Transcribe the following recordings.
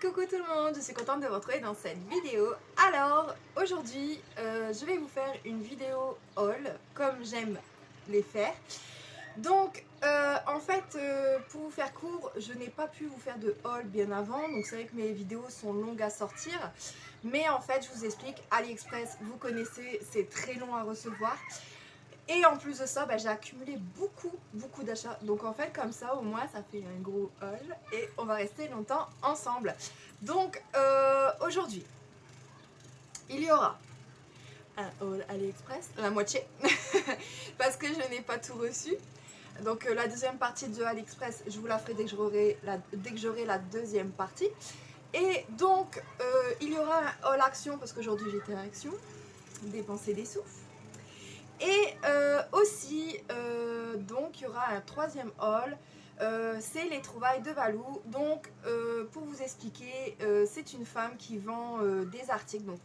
Coucou tout le monde, je suis contente de vous retrouver dans cette vidéo. Alors aujourd'hui je vais vous faire une vidéo haul comme j'aime les faire. Donc en fait pour vous faire court, je n'ai pas pu vous faire de haul bien avant. Donc c'est vrai que mes vidéos sont longues à sortir. Mais en fait je vous explique, AliExpress vous connaissez, c'est très long à recevoir. Et en plus de ça, j'ai accumulé beaucoup d'achats. Donc en fait comme ça au moins ça fait un gros haul et on va rester longtemps ensemble. Donc aujourd'hui, il y aura un haul AliExpress, la moitié, parce que je n'ai pas tout reçu. Donc la deuxième partie de AliExpress, je vous la ferai dès que j'aurai la deuxième partie. Et donc il y aura un haul action, parce qu'aujourd'hui j'étais en action, dépenser des sous. Et aussi, donc il y aura un troisième haul, c'est les trouvailles de Valou. Donc pour vous expliquer, c'est une femme qui vend des articles, donc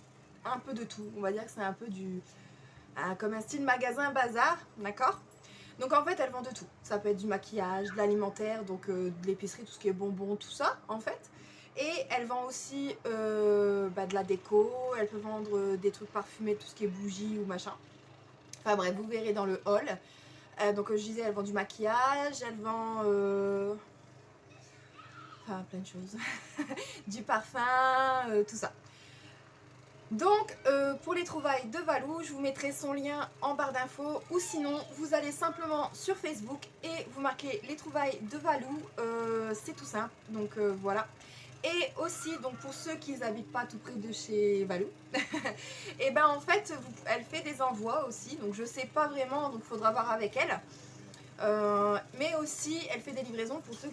un peu de tout. On va dire que c'est un peu comme un style magasin bazar, d'accord? Donc en fait elle vend de tout, ça peut être du maquillage, de l'alimentaire, donc de l'épicerie, tout ce qui est bonbons, tout ça en fait. Et elle vend aussi de la déco, elle peut vendre des trucs parfumés, tout ce qui est bougies ou machin. Enfin bref, vous verrez dans le haul. Donc je disais, elle vend du maquillage, elle vend enfin plein de choses. Du parfum, tout ça. Donc pour les trouvailles de Valou, je vous mettrai son lien en barre d'infos. Ou sinon, vous allez simplement sur Facebook et vous marquez les trouvailles de Valou. C'est tout simple. Donc voilà. Et aussi, donc pour ceux qui n'habitent pas tout près de chez Valou, et ben en fait, elle fait des envois aussi. Donc je sais pas vraiment, donc il faudra voir avec elle. Mais aussi, elle fait des livraisons pour ceux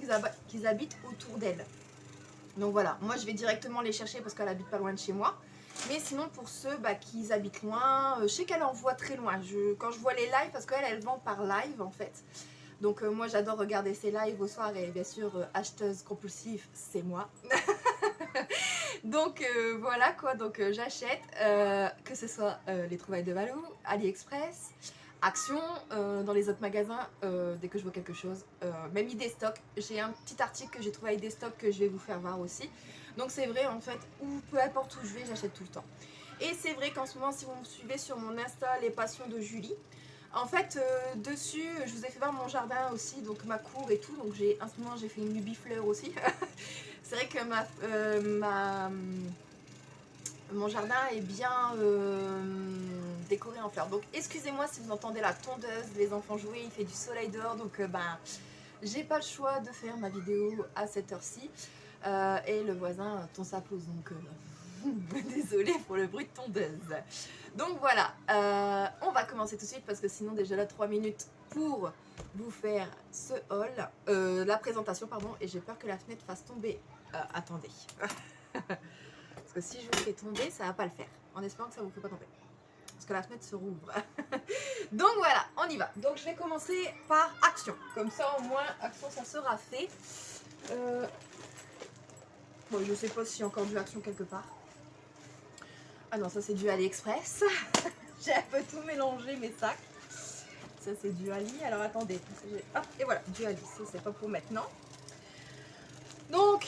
qui habitent autour d'elle. Donc voilà, moi je vais directement les chercher parce qu'elle habite pas loin de chez moi. Mais sinon pour ceux qui habitent loin, je sais qu'elle envoie très loin. Quand je vois les lives, parce qu'elle vend par live en fait. Donc moi j'adore regarder ses lives au soir et bien sûr acheteuse compulsive, c'est moi. Donc voilà quoi, donc j'achète, que ce soit les trouvailles de Valou, AliExpress, Action, dans les autres magasins, dès que je vois quelque chose, même Idéstock. J'ai un petit article que j'ai trouvé à Idéstock que je vais vous faire voir aussi. Donc c'est vrai en fait, peu importe où je vais, j'achète tout le temps. Et c'est vrai qu'en ce moment, si vous me suivez sur mon Insta, les passions de Julie, en fait dessus, je vous ai fait voir mon jardin aussi, donc ma cour et tout. Donc en ce moment j'ai fait une nubifleur aussi. C'est vrai que mon jardin est bien décoré en fleurs. Donc excusez-moi si vous entendez la tondeuse, les enfants jouer, il fait du soleil dehors. Donc j'ai pas le choix de faire ma vidéo à cette heure-ci. Et le voisin tond sa pelouse. Donc désolée pour le bruit de tondeuse. Donc voilà, on va commencer tout de suite parce que sinon déjà là 3 minutes pour vous faire ce haul, la présentation pardon, et j'ai peur que la fenêtre fasse tomber. Attendez. Parce que si je vous fais tomber, ça va pas le faire. En espérant que ça vous fait pas tomber. Parce que la fenêtre se rouvre. Donc voilà, on y va. Donc je vais commencer par Action. Comme ça au moins, Action ça sera fait. Bon, je sais pas s'il y a encore du Action quelque part. Ah non, ça c'est du AliExpress. J'ai un peu tout mélangé mes sacs. Ça c'est du Ali. Alors attendez. Hop, et voilà, du Ali. Ça c'est pas pour maintenant. Donc,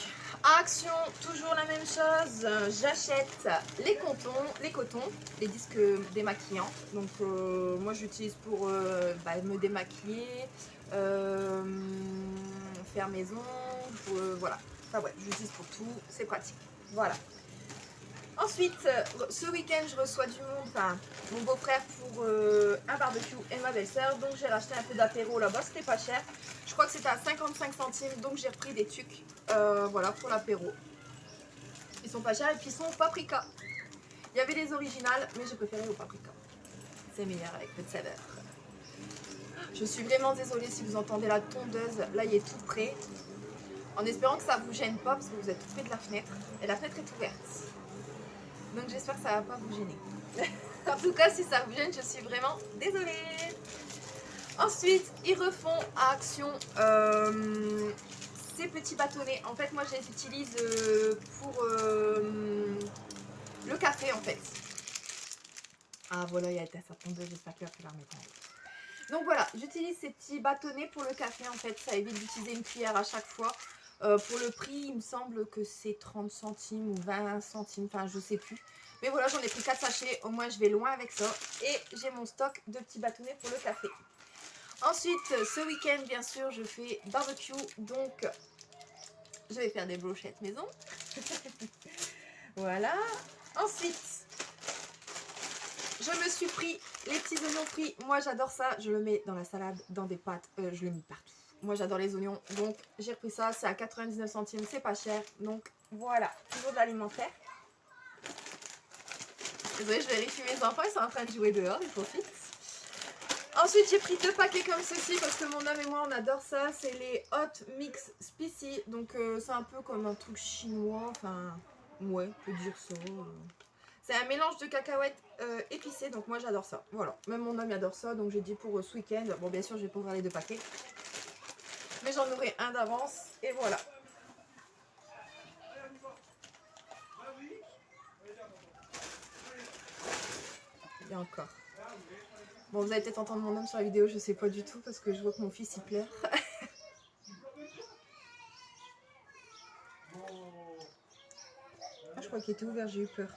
Action, toujours la même chose. J'achète les cotons, les disques démaquillants. Donc, moi j'utilise pour me démaquiller, faire maison, voilà. Enfin ouais, j'utilise pour tout, c'est pratique. Voilà. Ensuite, ce week-end, je reçois du monde, enfin mon beau-frère pour un barbecue et ma belle-sœur. Donc j'ai racheté un peu d'apéro là-bas, c'était pas cher. Je crois que c'était à 55 centimes, donc j'ai repris des tucs, voilà, pour l'apéro. Ils sont pas chers et puis ils sont au paprika. Il y avait des originales, mais j'ai préféré au paprika. C'est meilleur avec peu de saveur. Je suis vraiment désolée si vous entendez la tondeuse, là il est tout près. En espérant que ça vous gêne pas parce que vous êtes tout près de la fenêtre. Et la fenêtre est ouverte. Donc j'espère que ça va pas vous gêner. En tout cas, si ça vous gêne, je suis vraiment désolée. Ensuite, ils refont à Action ces petits bâtonnets. En fait, moi, je les utilise pour le café, en fait. Ah, voilà, il y a sa tondeuse. J'espère qu'il va falloir mettre en haut. Donc voilà, j'utilise ces petits bâtonnets pour le café, en fait. Ça évite d'utiliser une cuillère à chaque fois. Pour le prix, il me semble que c'est 30 centimes ou 20 centimes, enfin je sais plus. Mais voilà, j'en ai pris 4 sachets, au moins je vais loin avec ça. Et j'ai mon stock de petits bâtonnets pour le café. Ensuite, ce week-end, bien sûr, je fais barbecue, donc je vais faire des brochettes maison. Voilà. Ensuite, je me suis pris les petits oignons frits. Moi, j'adore ça. Je le mets dans la salade, dans des pâtes. Je le mets partout. Moi, j'adore les oignons. Donc, j'ai repris ça. C'est à 99 centimes. C'est pas cher. Donc, voilà. Toujours de l'alimentaire. Désolée, je vérifie mes enfants. Ils sont en train de jouer dehors. Ils profitent. Ensuite, j'ai pris 2 paquets comme ceci parce que mon homme et moi, on adore ça. C'est les Hot Mix Spicy. Donc, c'est un peu comme un truc chinois. Enfin, ouais, on peut dire ça. C'est un mélange de cacahuètes épicées, donc moi j'adore ça. Voilà, même mon homme adore ça, donc j'ai dit pour ce week-end. Bon, bien sûr, je vais pas ouvrir les 2 paquets, mais j'en aurai un d'avance, et voilà. Il y a encore. Bon, vous allez peut-être entendre mon homme sur la vidéo, je sais pas du tout, parce que je vois que mon fils il pleure. Ah, je crois qu'il était ouvert, j'ai eu peur.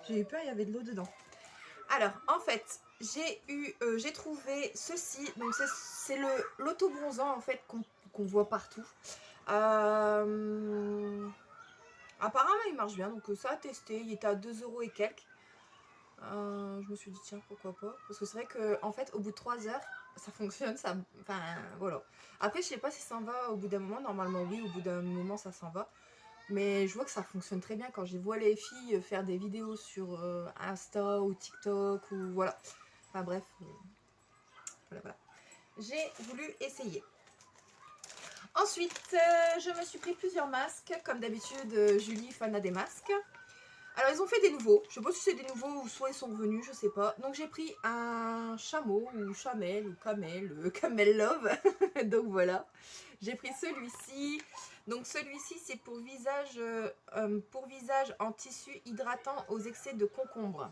J'ai eu peur, il y avait de l'eau dedans. Alors, en fait, j'ai trouvé ceci. Donc, c'est l'auto-bronzant, en fait, qu'on voit partout. Apparemment, il marche bien. Donc, ça a testé. Il était à 2 € et quelques. Je me suis dit, tiens, pourquoi pas. Parce que c'est vrai qu'en fait, au bout de 3 heures, ça fonctionne. Enfin, voilà. Après, je sais pas si ça en va au bout d'un moment. Normalement, oui, au bout d'un moment, ça s'en va. Mais je vois que ça fonctionne très bien quand je vois les filles faire des vidéos sur Insta ou TikTok ou voilà. Enfin bref, voilà. J'ai voulu essayer. Ensuite, je me suis pris plusieurs masques. Comme d'habitude, Julie, fan a des masques. Alors, ils ont fait des nouveaux. Je sais pas si c'est des nouveaux ou soit ils sont revenus, je sais pas. Donc, j'ai pris un chameau ou chamel ou camel, camel love. Donc, voilà. J'ai pris celui-ci. Donc, celui-ci, c'est pour visage en tissu hydratant aux excès de concombre.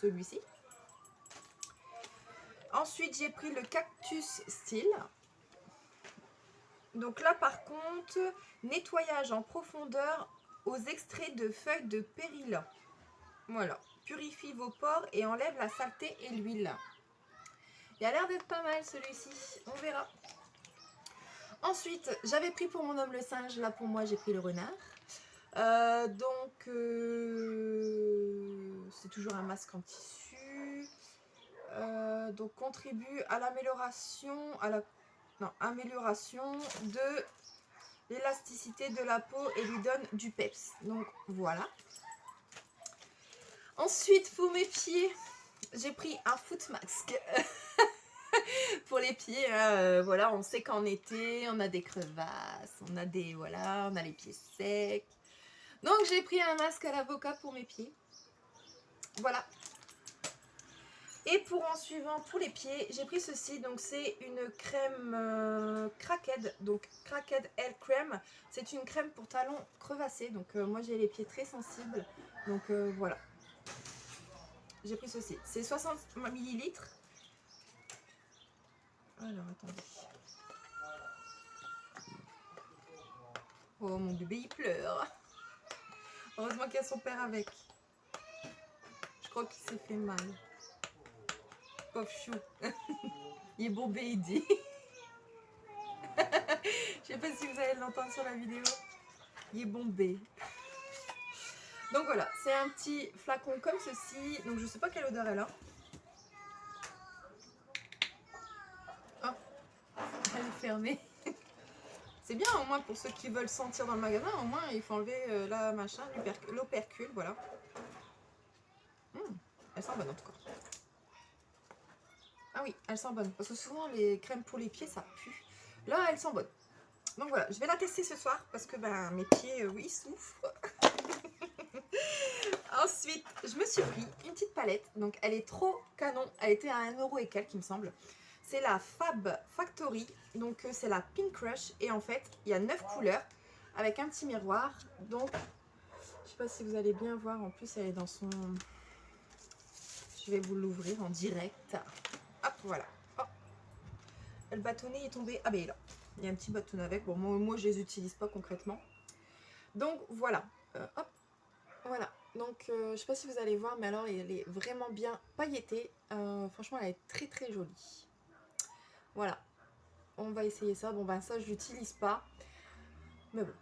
Celui-ci. Ensuite, j'ai pris le Cactus Style. Donc là, par contre, nettoyage en profondeur aux extraits de feuilles de péril. Voilà. Purifie vos pores et enlève la saleté et l'huile. Il a l'air d'être pas mal celui-ci. On verra. Ensuite, j'avais pris pour mon homme le singe. Là, pour moi, j'ai pris le renard. C'est toujours un masque en tissu. Donc, contribue à amélioration de l'élasticité de la peau et lui donne du peps. Donc, voilà. Ensuite, pour mes pieds, j'ai pris un foot mask. Pour les pieds, voilà, on sait qu'en été, on a des crevasses, on a les pieds secs. Donc, j'ai pris un masque à l'avocat pour mes pieds. Voilà. Et pour en suivant, pour les pieds, j'ai pris ceci. Donc, c'est une crème Cracked. Donc, Cracked Hair Cream. C'est une crème pour talons crevassés. Donc, moi, j'ai les pieds très sensibles. Donc, voilà. J'ai pris ceci. C'est 60 ml. Alors, attendez. Oh, mon bébé, il pleure. Heureusement qu'il y a son père avec. Je crois qu'il s'est fait mal. Pauvre chou. Il est bombé, il dit. Je sais pas si vous allez l'entendre sur la vidéo. Il est bombé. Donc voilà, c'est un petit flacon comme ceci. Donc je sais pas quelle odeur elle a. Oh, elle est fermée. C'est bien au moins pour ceux qui veulent sentir dans le magasin. Au moins il faut enlever la machin, l'opercule, voilà. Elle sent bonne en tout cas. Ah oui, elle sent bonne. Parce que souvent les crèmes pour les pieds ça pue. Là elle sent bonne. Donc voilà, je vais la tester ce soir parce que ben, mes pieds, oui, souffrent. Ensuite, je me suis pris une petite palette. Donc elle est trop canon. Elle était à 1 € et quelques, il me semble. C'est la Fab Factory. Donc c'est la Pink Crush. Et en fait, il y a 9 couleurs avec un petit miroir. Donc, je sais pas si vous allez bien voir. En plus, elle est dans son... Je vais vous l'ouvrir en direct. Hop, voilà. Oh. Le bâtonnet est tombé. Ah ben il est là. Il y a un petit bâton avec. Bon, moi je les utilise pas concrètement. Donc voilà. Hop. Voilà. Donc je sais pas si vous allez voir, mais alors elle est vraiment bien pailletée. Franchement, elle est très très jolie. Voilà. On va essayer ça. Bon, ben ça, je l'utilise pas. Mais bon.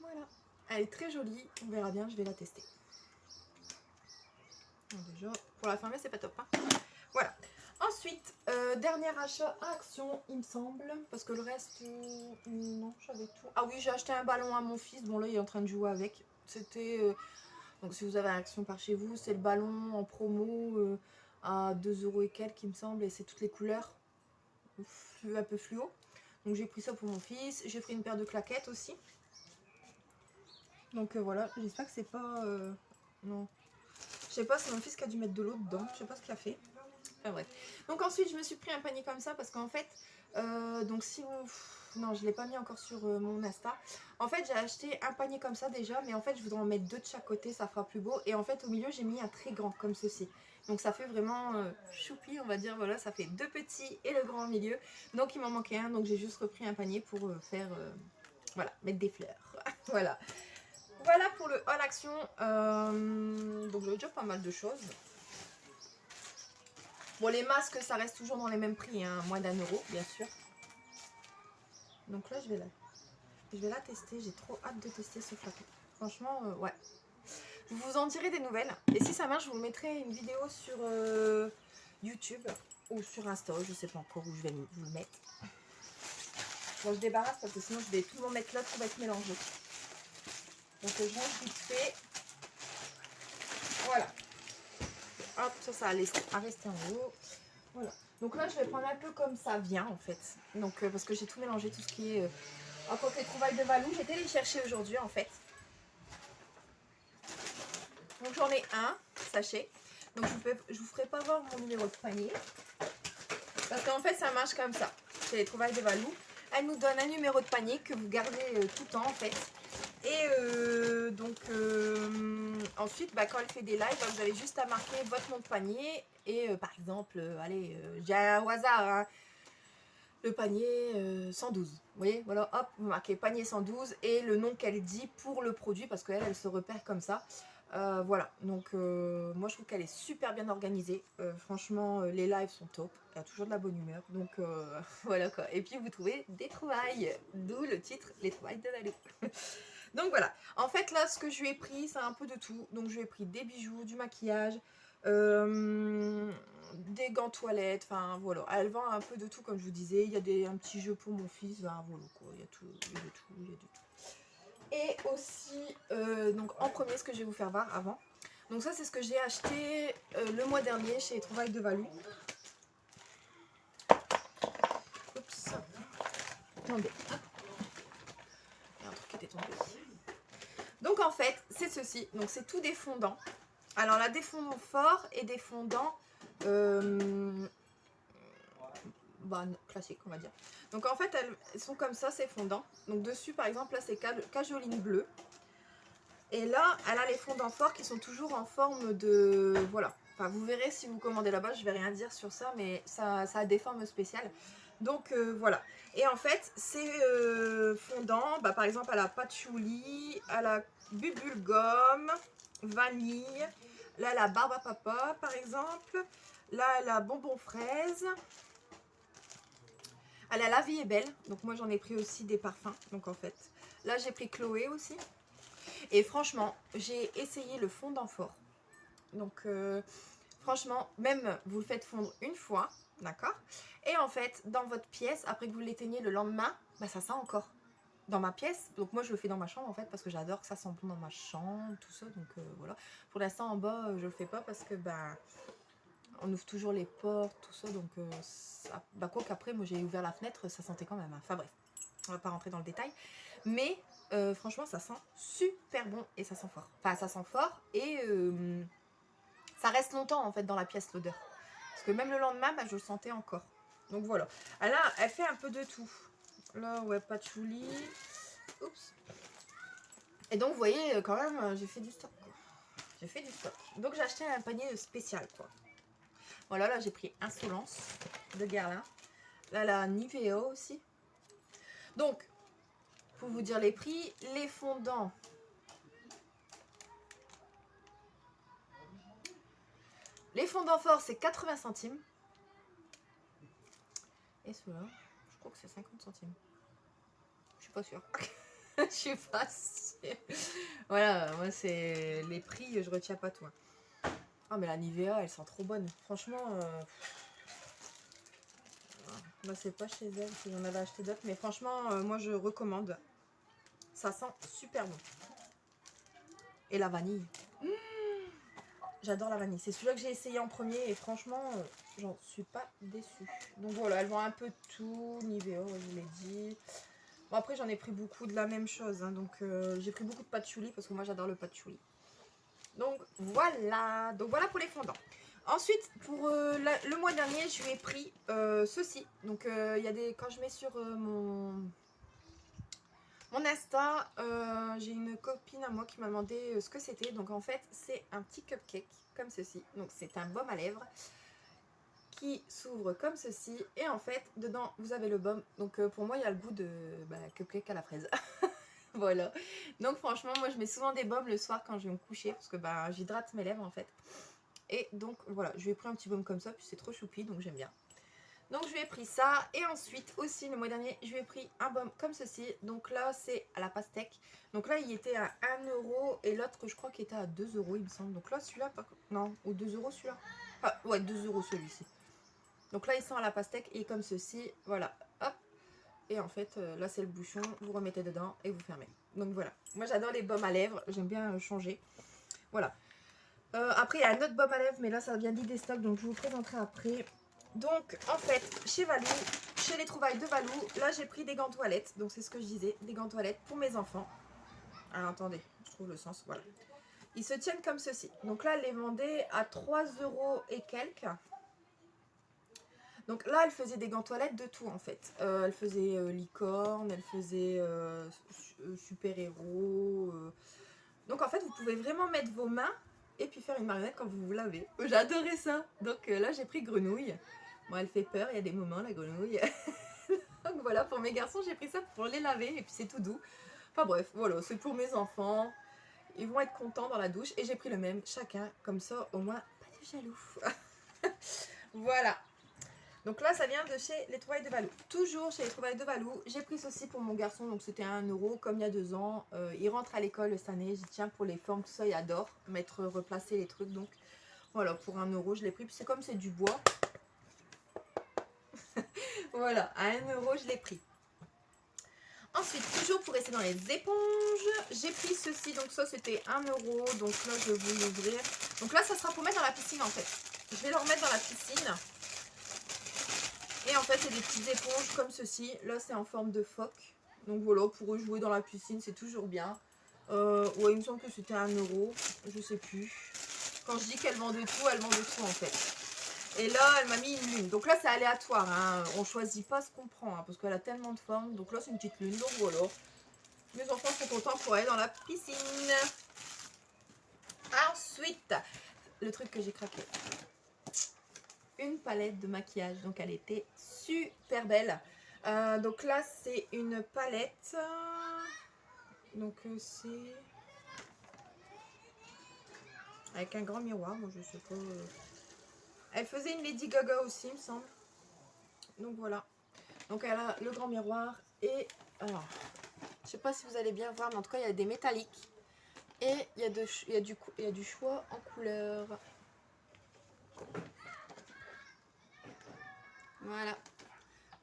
Voilà. Elle est très jolie. On verra bien. Je vais la tester. Donc, déjà, pour la fermer, c'est pas top. Hein. Voilà. Ensuite, dernier achat à Action, il me semble. Parce que le reste, non, j'avais tout. Ah oui, j'ai acheté un ballon à mon fils. Bon, là, il est en train de jouer avec. C'était... donc, si vous avez un Action par chez vous, c'est le ballon en promo à 2 € et quelques, il me semble. Et c'est toutes les couleurs. Un peu fluo. Donc, j'ai pris ça pour mon fils. J'ai pris une paire de claquettes aussi. Donc, voilà. J'espère que c'est pas... non. Je sais pas, c'est mon fils qui a dû mettre de l'eau dedans. Je sais pas ce qu'il a fait. Enfin bref. Donc ensuite, je me suis pris un panier comme ça parce qu'en fait, donc si vous... Non, je ne l'ai pas mis encore sur mon Insta. En fait, j'ai acheté un panier comme ça déjà, mais en fait, je voudrais en mettre 2 de chaque côté, ça fera plus beau. Et en fait, au milieu, j'ai mis un très grand comme ceci. Donc ça fait vraiment choupi, on va dire. Voilà, ça fait 2 petits et le grand au milieu. Donc il m'en manquait un, donc j'ai juste repris un panier pour faire, voilà, mettre des fleurs. Voilà. Voilà pour le All Action. Donc j'avais déjà pas mal de choses. Bon, les masques, ça reste toujours dans les mêmes prix, hein, moins d'1 €, bien sûr. Donc là, je vais la tester. J'ai trop hâte de tester ce flacon. Franchement, ouais. Je vous en dirai des nouvelles. Et si ça marche, je vous mettrai une vidéo sur YouTube ou sur Insta. Je sais pas encore où je vais vous le mettre. Bon, je débarrasse parce que sinon, je vais tout le monde mettre là, tout va être mélangé. Donc, je range vite fait. Voilà. Hop, ça a resté en haut. Voilà. Donc là, je vais prendre un peu comme ça vient, en fait. Donc, parce que j'ai tout mélangé, tout ce qui est... à côté trouvailles de Valou. J'ai été les chercher aujourd'hui, en fait. Donc, j'en ai un, sachet. Donc, je vous ferai pas voir mon numéro de panier. Parce qu'en fait, ça marche comme ça. C'est les trouvailles de Valou. Elle nous donne un numéro de panier que vous gardez tout le temps, en fait. Et donc, ensuite, bah, quand elle fait des lives, bah, vous avez juste à marquer votre nom de panier. Et par exemple, allez, j'ai un au hasard, hein, le panier 112. Vous voyez, voilà, hop, vous marquez panier 112 et le nom qu'elle dit pour le produit, parce qu'elle, elle se repère comme ça. Voilà, donc moi je trouve qu'elle est super bien organisée. Franchement, les lives sont top. Elle a toujours de la bonne humeur. Donc voilà quoi. Et puis vous trouvez des trouvailles, d'où le titre, les trouvailles de Valou. Donc voilà, en fait là ce que je lui ai pris c'est un peu de tout. Donc je lui ai pris des bijoux, du maquillage, des gants toilettes, enfin voilà. Elle vend un peu de tout comme je vous disais. Il y a un petit jeu pour mon fils, ben, voilà quoi, il y a tout, il y a de tout, il y a de tout. Et aussi, donc en premier ce que je vais vous faire voir avant. Donc ça c'est ce que j'ai acheté le mois dernier chez les Trouvailles de Valou. Oups. Attendez. Il y a un truc qui était tombé. Donc en fait, c'est ceci. Donc c'est tout des fondants. Alors là, des fondants forts et des fondants bah, classiques, on va dire. Donc en fait, elles sont comme ça, ces fondants. Donc dessus, par exemple, là, c'est cajoline bleue. Et là, elle a les fondants forts qui sont toujours en forme de... Voilà. Enfin, vous verrez si vous commandez là-bas, je vais rien dire sur ça, mais ça a des formes spéciales. Donc voilà. Et en fait, ces fondants, bah, par exemple, à la patchouli, à la bubule gomme, vanille. Là, la barbe à papa, par exemple. Là, la bonbon fraise. Elle a La Vie est Belle. Donc moi, j'en ai pris aussi des parfums. Donc en fait, là, j'ai pris Chloé aussi. Et franchement, j'ai essayé le fondant fort. Donc franchement, même vous le faites fondre une fois, d'accord? Et en fait, dans votre pièce, après que vous l'éteignez le lendemain, bah, ça sent encore. Dans ma pièce, donc moi je le fais dans ma chambre en fait, parce que j'adore que ça sente bon dans ma chambre, tout ça, donc voilà. Pour l'instant en bas, je le fais pas parce que bah on ouvre toujours les portes, tout ça, donc bah quoi qu'après, moi j'ai ouvert la fenêtre, ça sentait quand même, hein. Enfin bref, on va pas rentrer dans le détail, mais franchement ça sent super bon et ça sent fort. Enfin ça sent fort et ça reste longtemps en fait dans la pièce l'odeur. Parce que même le lendemain, bah, je le sentais encore. Donc voilà. Elle fait un peu de tout. Là, ouais, patchouli. Oups. Et donc vous voyez, quand même, j'ai fait du stock. J'ai fait du stock. Donc j'ai acheté un panier spécial quoi. Voilà, là j'ai pris Insolence de Guerlain. Là, la Nivea aussi. Donc, pour vous dire les prix, les fondants. Les fondants forts, c'est 80 centimes. Et ceux-là, je crois que c'est 50 centimes. Je suis pas sûre. Je suis pas sûre. Voilà, moi c'est les prix, je retiens pas tout. Ah mais la Nivea, elle sent trop bonne. Franchement, bah, c'est pas chez elle si j'en avais acheté d'autres, mais franchement, moi je recommande. Ça sent super bon. Et la vanille. Mmh, j'adore la vanille. C'est celui-là que j'ai essayé en premier et franchement, j'en suis pas déçue. Donc voilà, elle vend un peu de tout. Nivea, ouais, je vous l'ai dit. Bon, après, j'en ai pris beaucoup de la même chose. Hein, donc j'ai pris beaucoup de patchouli parce que moi j'adore le patchouli. Donc voilà. Donc voilà pour les fondants. Ensuite, pour le mois dernier, je lui ai pris ceci. Donc il y a des. Quand je mets sur mon Insta, j'ai une copine à moi qui m'a demandé ce que c'était. Donc en fait, c'est un petit cupcake comme ceci. Donc c'est un baume à lèvres qui s'ouvre comme ceci. Et en fait, dedans, vous avez le baume. Donc pour moi, il y a le goût de cupcake à la fraise. Voilà. Donc franchement, moi, je mets souvent des baumes le soir quand je vais me coucher. Parce que j'hydrate mes lèvres en fait. Et donc voilà, je lui ai pris un petit baume comme ça. Puis c'est trop choupi, donc j'aime bien. Donc je lui ai pris ça. Et ensuite aussi le mois dernier, je lui ai pris un baume comme ceci. Donc là c'est à la pastèque. Donc là il était à 1 € et l'autre je crois qu'il était à 2 € il me semble. Donc là celui-là, non, ou 2 € celui-là. Ah ouais, 2 € celui-ci. Donc là il sent à la pastèque et comme ceci, voilà, hop. Et en fait là c'est le bouchon, vous remettez dedans et vous fermez. Donc voilà, moi j'adore les baumes à lèvres, j'aime bien changer. Voilà. Après il y a un autre baume à lèvres mais là ça vient d'Idée Stock donc je vous présenterai après. Donc en fait chez Valou, chez les trouvailles de Valou, là j'ai pris des gants toilettes. Donc c'est ce que je disais, des gants toilettes pour mes enfants. Alors attendez, je trouve le sens, voilà. Ils se tiennent comme ceci. Donc là elle les vendait à 3 € et quelques. Donc là elle faisait des gants toilettes de tout en fait. Elle faisait licorne, elle faisait super-héros. Donc en fait vous pouvez vraiment mettre vos mains et puis faire une marionnette quand vous vous lavez. J'adorais ça. Donc là j'ai pris grenouille. Bon, elle fait peur, il y a des moments, la grenouille. Donc voilà, pour mes garçons, j'ai pris ça pour les laver et puis c'est tout doux. Enfin bref, voilà, c'est pour mes enfants. Ils vont être contents dans la douche. Et j'ai pris le même, chacun, comme ça, au moins, pas de jaloux. Voilà. Donc là, ça vient de chez les trouvailles de Valou. Toujours chez les trouvailles de Valou. J'ai pris ceci pour mon garçon, donc c'était à 1 € comme il y a 2 ans. Il rentre à l'école cette année, j'y tiens pour les formes, tout ça, il adore replacer les trucs. Donc voilà, pour 1 € je l'ai pris. Puis c'est comme c'est du bois. Voilà, à 1 € je l'ai pris. Ensuite, toujours pour rester dans les éponges, j'ai pris ceci. Donc ça, c'était 1 €. Donc là, je vais vous l'ouvrir. Donc là, ça sera pour mettre dans la piscine en fait. Je vais le remettre dans la piscine. Et en fait, c'est des petites éponges comme ceci. Là, c'est en forme de phoque. Donc voilà, pour jouer dans la piscine, c'est toujours bien. Ouais, il me semble que c'était 1 €. Je sais plus. Quand je dis qu'elle vend de tout, elle vend de tout en fait. Et là, elle m'a mis une lune. Donc là, c'est aléatoire. Hein. On choisit pas ce qu'on prend. Hein, parce qu'elle a tellement de formes. Donc là, c'est une petite lune. Donc voilà. Mes enfants sont contents pour aller dans la piscine. Ensuite, le truc que j'ai craqué. Une palette de maquillage. Donc elle était super belle. Donc là, c'est une palette. Donc c'est... avec un grand miroir. Moi, je sais pas... Elle faisait une Lady Gaga aussi, il me semble. Donc voilà. Donc elle a le grand miroir et alors je sais pas si vous allez bien voir, mais en tout cas il y a des métalliques et il y a du choix en couleur. Voilà.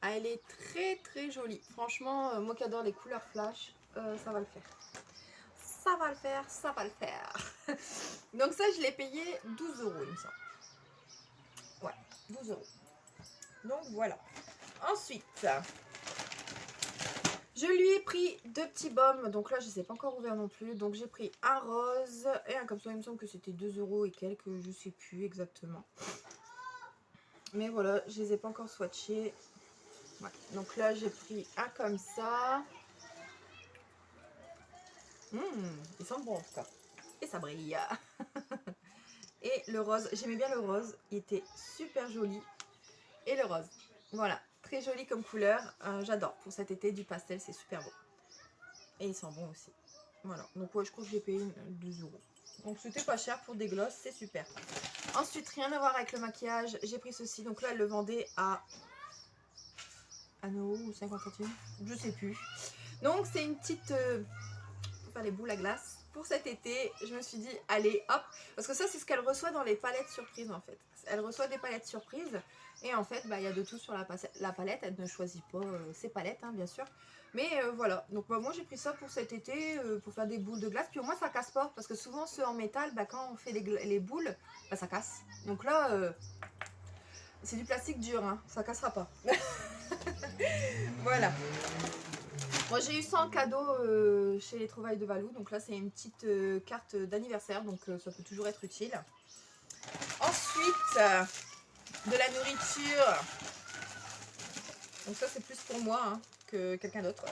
Ah, elle est très très jolie. Franchement, moi qui adore les couleurs flash, ça va le faire. Ça va le faire, ça va le faire. Donc ça je l'ai payé 12 € il me semble. Ouais, 12 €. Donc voilà. Ensuite, je lui ai pris 2 petits baumes. Donc là, je ne les ai pas encore ouverts non plus. Donc j'ai pris un rose et un comme ça. Il me semble que c'était 2 € et quelques. Je ne sais plus exactement. Mais voilà, je ne les ai pas encore swatchés. Ouais. Donc là, j'ai pris un comme ça. Ils sentent bon en tout cas. Et ça brille. Et le rose, j'aimais bien le rose. Il était super joli. Et le rose. Voilà. très joli comme couleur. J'adore. Pour cet été, du pastel, c'est super beau. Et il sent bon aussi. Voilà. Donc ouais, je crois que j'ai payé 2 euros. Donc c'était pas cher pour des glosses, c'est super. Ensuite, rien à voir avec le maquillage. J'ai pris ceci. Donc là, elle le vendait à 1 euro ou 50 centimes. Je sais plus. Donc c'est une petite... pour faire les boules à glace. Pour cet été, je me suis dit, allez, hop. Parce que ça, c'est ce qu'elle reçoit dans les palettes surprises, en fait. Elle reçoit des palettes surprises. Et en fait, bah, y a de tout sur la palette. Elle ne choisit pas ses palettes, hein, bien sûr. Mais voilà. Donc bah, moi, j'ai pris ça pour cet été, pour faire des boules de glace. Puis au moins, ça casse pas. Parce que souvent, ceux en métal, bah, quand on fait les boules, bah, ça casse. Donc là, c'est du plastique dur, hein. Ça cassera pas. Voilà. Moi j'ai eu ça en cadeau chez les trouvailles de Valou. Donc là c'est une petite carte d'anniversaire. Donc ça peut toujours être utile. Ensuite, de la nourriture. Donc ça c'est plus pour moi hein, que quelqu'un d'autre.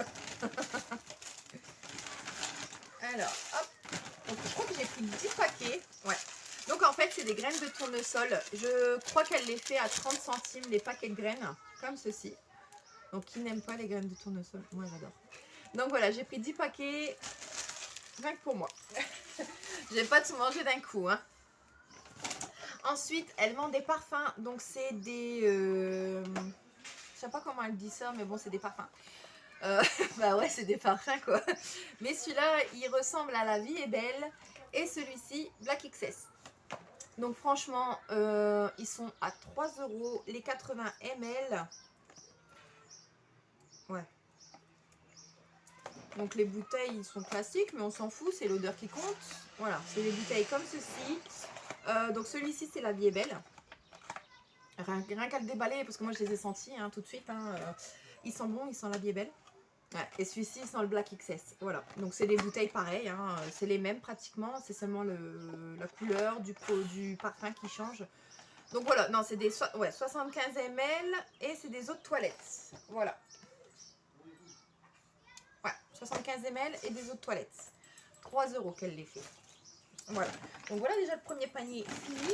Alors hop. Donc, je crois que j'ai pris 10 paquets. Ouais. Donc en fait c'est des graines de tournesol. Je crois qu'elle les fait à 30 centimes les paquets de graines. Comme ceci. Donc qui n'aime pas les graines de tournesol? Moi j'adore. Donc voilà, j'ai pris 10 paquets, rien que pour moi. Je vais pas tout manger d'un coup. Hein. Ensuite, elle vend des parfums. Donc c'est des... je sais pas comment elle dit ça, mais bon, c'est des parfums. Bah ouais, c'est des parfums quoi. Mais celui-là, il ressemble à La Vie est Belle. Et celui-ci, Black XS. Donc franchement, ils sont à 3 € les 80 ml. Ouais. Donc les bouteilles ils sont classiques mais on s'en fout, c'est l'odeur qui compte. Voilà, c'est des bouteilles comme ceci. Donc celui-ci c'est La Vie est Belle. Rien qu'à le déballer parce que moi je les ai sentis hein, tout de suite. Hein, ils sont bons, ils sont La Vie est Belle. Ouais, et celui-ci il sent le Black XS. Voilà, donc c'est des bouteilles pareilles, hein, c'est les mêmes pratiquement. C'est seulement la couleur du parfum qui change. Donc voilà, non c'est des 75 ml et c'est des eaux de toilette. Voilà. Ouais, 75 ml et des eaux de toilette. 3 € qu'elle les fait. Voilà. Donc voilà déjà le premier panier fini.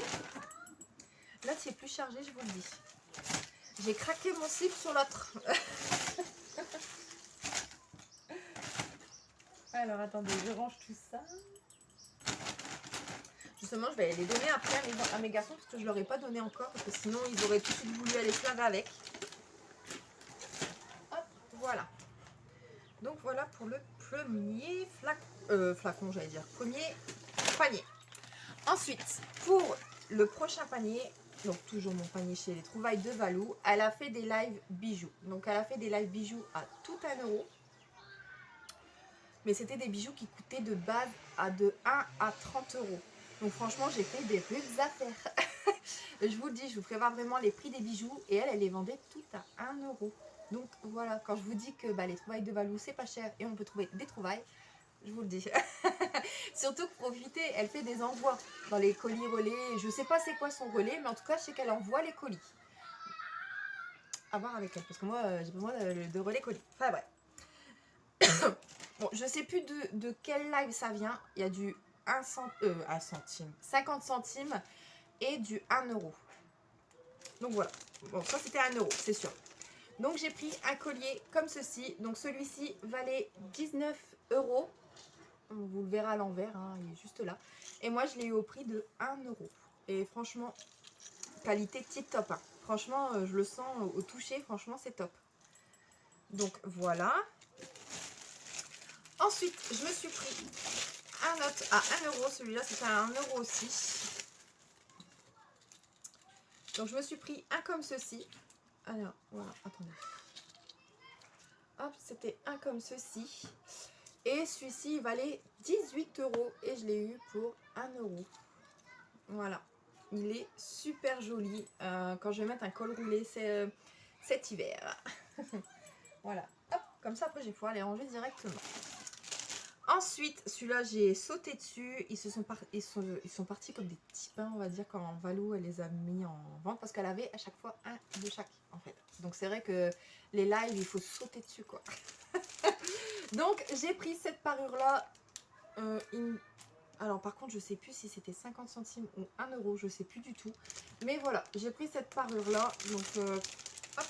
Là, c'est plus chargé, je vous le dis. J'ai craqué mon slip sur l'autre. Alors, attendez, je range tout ça. Justement, je vais les donner après à mes garçons parce que je ne leur ai pas donné encore. Parce que sinon, ils auraient tout de suite voulu aller se laver avec. Hop, voilà. Donc voilà pour le premier flacon, j'allais dire. Premier panier. Ensuite, pour le prochain panier, donc toujours mon panier chez les trouvailles de Valou, elle a fait des lives bijoux. Donc elle a fait des lives bijoux à tout 1 €. Mais c'était des bijoux qui coûtaient de base de 1 à 30 €. Donc franchement, j'ai fait des rudes affaires. Je vous le dis, je vous ferai voir vraiment les prix des bijoux. Et elle les vendait tout à 1 €. Donc voilà, quand je vous dis que les trouvailles de Valou, c'est pas cher et on peut trouver des trouvailles, je vous le dis. Surtout que profitez, elle fait des envois dans les colis relais. Je sais pas c'est quoi son relais, mais en tout cas, je sais qu'elle envoie les colis. À voir avec elle, parce que moi, j'ai besoin de relais colis. Enfin bref. Bon, je sais plus de quel live ça vient. Il y a du 1 centime, 50 centimes et du 1 €. Donc voilà. Bon, ça c'était 1 €, c'est sûr. Donc j'ai pris un collier comme ceci. Donc celui-ci valait 19 €. Vous le verrez à l'envers, hein, il est juste là. Et moi, je l'ai eu au prix de 1 €. Et franchement, qualité tip top. Hein. Franchement, je le sens au toucher. Franchement, c'est top. Donc, voilà. Ensuite, je me suis pris un autre à 1 €. Celui-là, c'était à 1 € aussi. Donc, je me suis pris un comme ceci. Alors, voilà, attendez. Hop, c'était un comme ceci. Et celui-ci, il valait 18 € et je l'ai eu pour 1 €. Voilà. Il est super joli. Quand je vais mettre un col roulé cet hiver. Voilà. Hop, comme ça, après, je vais pouvoir les ranger directement. Ensuite, celui-là, j'ai sauté dessus. Ils sont partis comme des petits pains, on va dire, quand Valou, elle les a mis en vente. Parce qu'elle avait à chaque fois un de chaque, en fait. Donc, c'est vrai que les lives, il faut sauter dessus, quoi. Donc, j'ai pris cette parure-là. Alors, par contre, je sais plus si c'était 50 centimes ou 1 €. Je sais plus du tout. Mais voilà, j'ai pris cette parure-là. Donc, hop.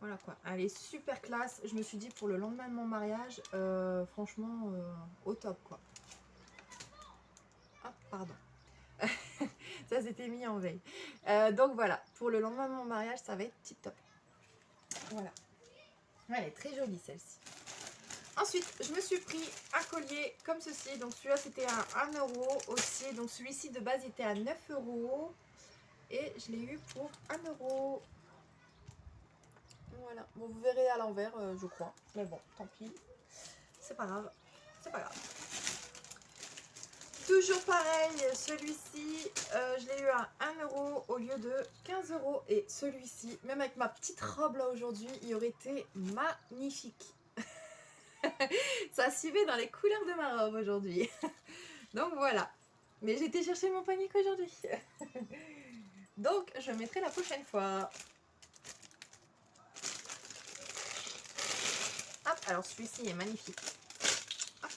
Voilà quoi. Elle est super classe. Je me suis dit pour le lendemain de mon mariage, franchement, au top quoi. Ah, pardon. Ça s'était mis en veille. Donc voilà, pour le lendemain de mon mariage, ça va être tip top. Voilà. Elle est très jolie celle-ci. Ensuite, je me suis pris un collier comme ceci. Donc celui-là, c'était à 1 euro aussi. Donc celui-ci, de base, était à 9 euros. Et je l'ai eu pour 1 euro. Voilà. Bon, vous verrez à l'envers, je crois. Mais bon, tant pis. C'est pas grave. C'est pas grave. Toujours pareil, celui-ci, je l'ai eu à 1 euro au lieu de 15 euros. Et celui-ci, même avec ma petite robe là aujourd'hui, il aurait été magnifique. Ça suivait dans les couleurs de ma robe aujourd'hui. Donc voilà. Mais j'ai été chercher mon panier qu'aujourd'hui. Donc je le mettrai la prochaine fois. Hop, alors celui-ci est magnifique. Hop.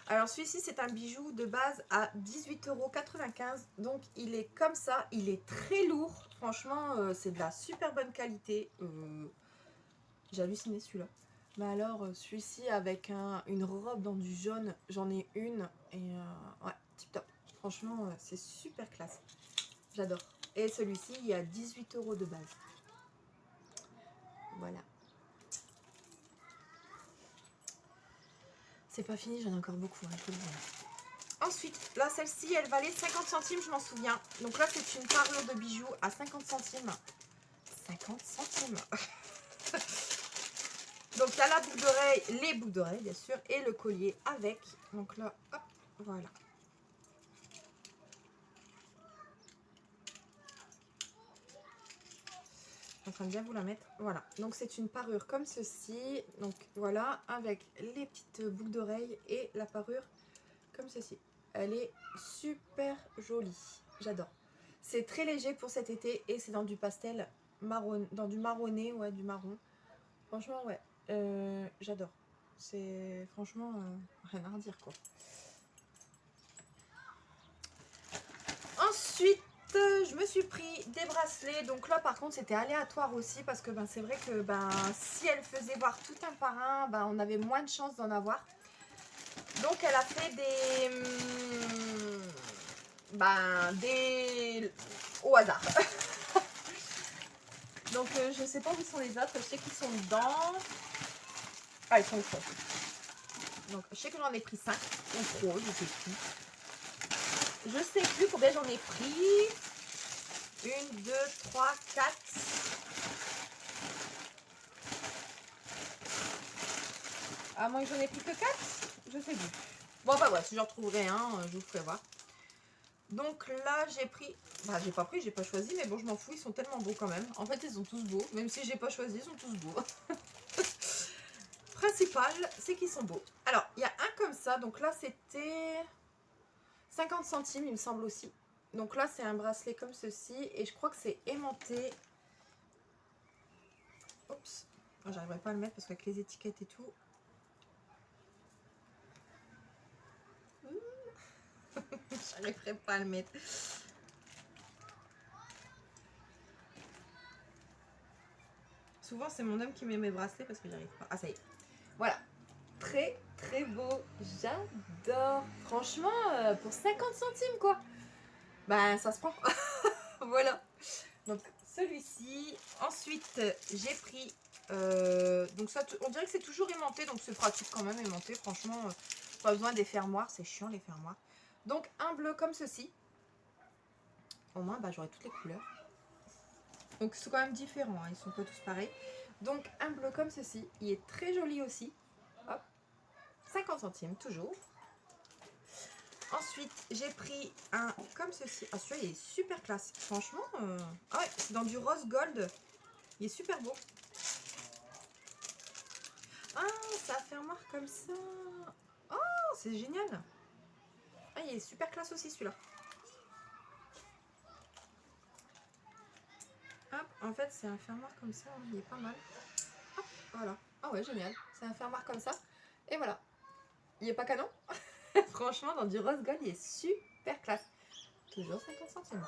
Alors celui-ci c'est un bijou de base à 18,95 €. Donc il est comme ça, il est très lourd. Franchement c'est de la super bonne qualité. J'ai halluciné celui-là. Mais alors celui-ci avec une robe dans du jaune, j'en ai une. Et ouais, tip top. Franchement c'est super classe. J'adore. Et celui-ci il y a 18 € de base. Voilà. C'est pas fini, j'en ai encore beaucoup, hein, je peux le dire. Ensuite, là, celle-ci, elle valait 50 centimes, je m'en souviens. Donc là, c'est une parure de bijoux à 50 centimes. 50 centimes. Donc, il y a la boucle d'oreille, les boucles d'oreilles, bien sûr, et le collier avec. Donc là, hop, voilà. Je suis en train de bien vous la mettre. Voilà. Donc, c'est une parure comme ceci. Donc, voilà, avec les petites boucles d'oreilles et la parure comme ceci. Elle est super jolie. J'adore. C'est très léger pour cet été et c'est dans du pastel marron, dans du marronné, ouais, du marron. Franchement, ouais, j'adore. C'est franchement rien à redire quoi. Ensuite, je me suis pris des bracelets. Donc là, par contre, c'était aléatoire aussi parce que ben, c'est vrai que ben, si elle faisait voir tout un par un, ben, on avait moins de chances d'en avoir. Donc elle a fait des au hasard. Donc je sais pas où sont les autres, je sais qu'ils sont dedans. Ah, ils sont au fond. Donc je sais que j'en ai pris 5 ou trop, je sais plus. Je sais plus combien j'en ai pris. 1, 2, 3, 4. À moins que j'en ai pris que 4, je sais plus. Bon, bah ouais, si j'en retrouverai un, je vous ferai voir. Donc là, j'ai pris... Bah, j'ai pas pris, j'ai pas choisi, mais bon, je m'en fous, ils sont tellement beaux quand même. En fait, ils sont tous beaux. Même si j'ai pas choisi, ils sont tous beaux. Principal, c'est qu'ils sont beaux. Alors, il y a un comme ça. Donc là, c'était 50 centimes, il me semble aussi. Donc là, c'est un bracelet comme ceci. Et je crois que c'est aimanté. Oups. J'arriverai pas à le mettre parce qu'avec les étiquettes et tout... J'arriverai pas à le mettre. Souvent, c'est mon homme qui met mes bracelets parce que j'arrive pas. Ah, ça y est. Voilà. Très, très beau. J'adore. Franchement, pour 50 centimes, quoi. Ben, ça se prend. Voilà. Donc, celui-ci. Ensuite, j'ai pris... donc, ça, on dirait que c'est toujours aimanté. Donc, c'est pratique quand même, aimanté. Franchement, pas besoin des fermoirs. C'est chiant, les fermoirs. Donc, un bleu comme ceci. Au moins, bah, j'aurai toutes les couleurs. Donc, c'est quand même différent. Hein. Ils sont pas tous pareils. Donc, un bleu comme ceci. Il est très joli aussi. Hop. 50 centimes, toujours. Ensuite, j'ai pris un comme ceci. Ah, celui-là, il est super classe. Franchement, ah ouais, c'est dans du rose gold. Il est super beau. Ah, ça a fait un marque comme ça. Oh, c'est génial. Ah, il est super classe aussi, celui-là. Hop, en fait, c'est un fermoir comme ça. Il est pas mal. Hop, voilà. Ah ouais, génial. C'est un fermoir comme ça. Et voilà. Il est pas canon. Franchement, dans du rose gold, il est super classe. Toujours 50 centimes.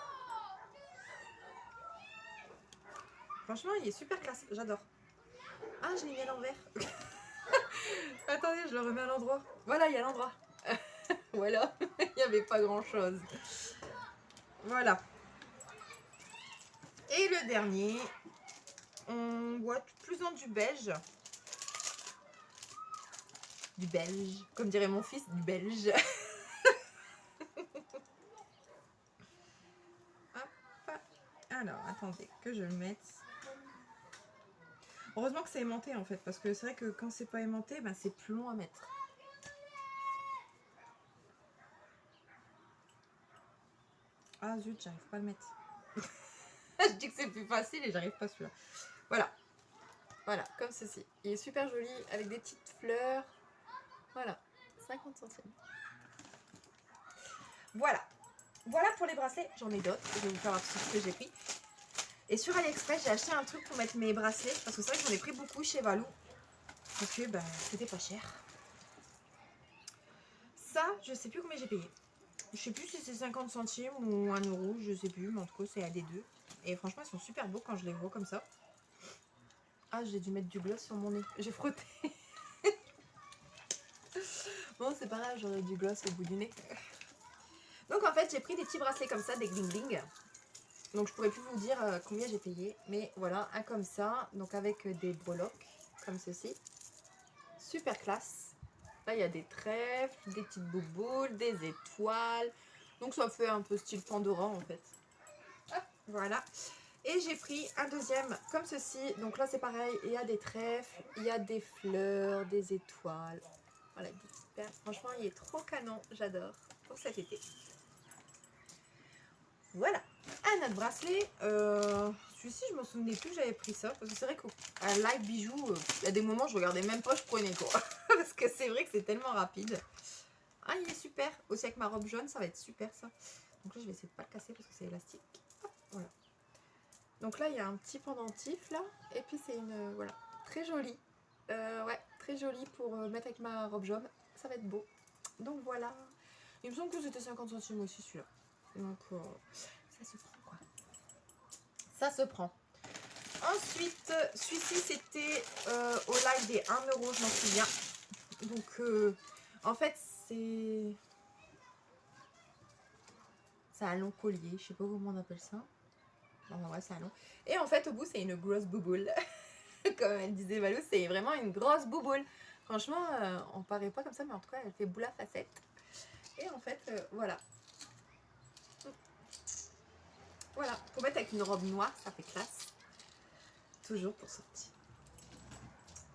Franchement, il est super classe, j'adore. Ah, je l'ai mis à l'envers. Attendez, je le remets à l'endroit. Voilà, il y a l'endroit. Voilà, il n'y avait pas grand chose. Voilà. Et le dernier, on voit plus dans du beige. Du belge, comme dirait mon fils, du belge. Hop. Alors, attendez, que je le mette. Heureusement que c'est aimanté en fait, parce que c'est vrai que quand c'est pas aimanté, ben, c'est plus long à mettre. Ah zut, j'arrive pas à le mettre. Je dis que c'est plus facile et j'arrive pas celui-là. Voilà. Voilà, comme ceci. Il est super joli avec des petites fleurs. Voilà, 50 centimes. Voilà. Voilà pour les bracelets. J'en ai d'autres. Je vais vous faire un petit ce que j'ai pris. Et sur AliExpress, j'ai acheté un truc pour mettre mes bracelets. Parce que c'est vrai que j'en ai pris beaucoup chez Valou. Parce que ben, c'était pas cher. Ça, je sais plus combien j'ai payé. Je sais plus si c'est 50 centimes ou 1 euro. Je sais plus. Mais en tout cas, c'est à des deux. Et franchement, ils sont super beaux quand je les vois comme ça. Ah, j'ai dû mettre du gloss sur mon nez. J'ai frotté. Bon, c'est pas grave, j'aurai du gloss au bout du nez. Donc en fait, j'ai pris des petits bracelets comme ça, des bling bling. Donc je pourrais plus vous dire combien j'ai payé. Mais voilà, un comme ça. Donc avec des breloques, comme ceci. Super classe. Là, il y a des trèfles, des petites bouboules, des étoiles. Donc ça fait un peu style Pandora en fait. Hop, voilà. Et j'ai pris un deuxième comme ceci. Donc là, c'est pareil. Il y a des trèfles, il y a des fleurs, des étoiles. Voilà, super. Franchement, il est trop canon. J'adore. Pour cet été. Voilà. Un autre bracelet. Celui-ci, je me souvenais plus que j'avais pris ça. Parce que c'est vrai qu'un live bijou, il y a des moments, je regardais même pas, je prenais quoi. Parce que c'est vrai que c'est tellement rapide. Ah, il est super. Aussi avec ma robe jaune, ça va être super ça. Donc là, je vais essayer de pas le casser parce que c'est élastique. Hop, voilà. Donc là, il y a un petit pendentif là. Et puis c'est une, voilà, très jolie. Ouais, très jolie pour mettre avec ma robe jaune. Ça va être beau. Donc voilà. Il me semble que c'était 50 centimes aussi celui-là. Donc ça se prend quoi. Ça se prend. Ensuite, celui-ci c'était au live des 1 euro, je m'en souviens. Donc en fait c'est un long collier, je sais pas comment on appelle ça. Enfin, ouais, c'est un long. Et en fait au bout c'est une grosse bouboule. Comme elle disait Valou, c'est vraiment une grosse bouboule. Franchement, on paraît pas comme ça, mais en tout cas elle fait boule à facettes. Et en fait, voilà. Voilà, pour mettre avec une robe noire, ça fait classe. Toujours pour sortir.